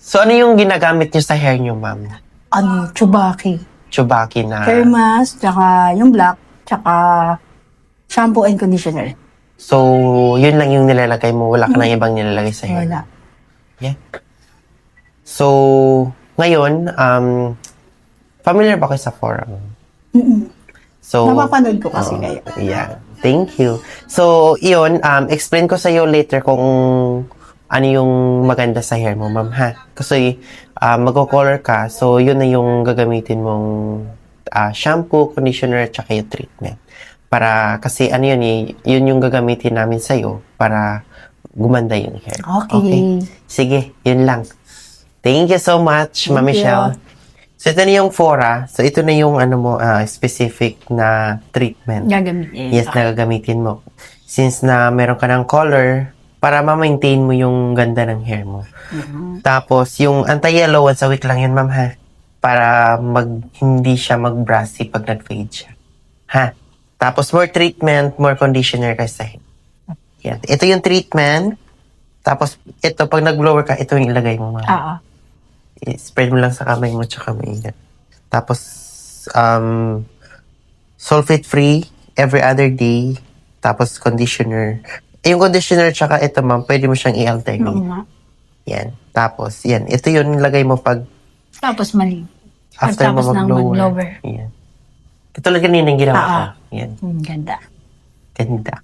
So, ano yung ginagamit niyo sa hair niyo, ma'am? Chubaki. Chubaki na. Hair mask, tsaka yung black, tsaka shampoo and conditioner. So, yun lang yung nilalagay mo. Wala ka nang ibang nilalagay sa hair. Wala. Yeah. So, ngayon, familiar ba kayo sa forum? So, Napapanood ko kasi kayo. Yeah. Thank you. So, yun, explain ko sa iyo later kung ano yung maganda sa hair mo, ma'am, ha? Kasi, magko-color ka, so yun na yung gagamitin mong shampoo, conditioner, at saka yung treatment. Para, kasi ano yun eh, yun yung gagamitin namin sa'yo para gumanda yung hair. Okay. Sige, yun lang. Thank you so much, Ma'am Thank you. Michelle. So, ito na yung fora. So, ito na yung ano mo, specific na treatment. Gagamitin. Yes, na gagamitin mo. Since na meron ka ng color, para ma-maintain mo yung ganda ng hair mo. Tapos, yung anti-yellow, once a week lang yun, ma'am, ha? Para hindi siya mag-brassy pag nag-fade siya. Ha? Tapos, more treatment, more conditioner kasi sa hair. Yan. Ito yung treatment. Tapos, ito, pag nag-blower ka, ito yung ilagay mo, ma'am. Oo. I-spread mo lang sa kamay mo, tsaka maingat. Tapos, sulfate-free, every other day. Tapos, conditioner. Yung conditioner, tsaka ito, ma'am, pwede mo siyang i-alternate. Oo nga. Yan. Tapos, yan. Ito yun, lagay mo pag Tapos mali. after mo Tapos nang mag-blower. mag-blower. Yan. Katulad kanina yung ginawa ko. Yan. Ganda. Ganda.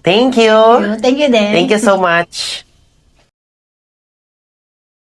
Thank you. Thank you din. Thank you so much.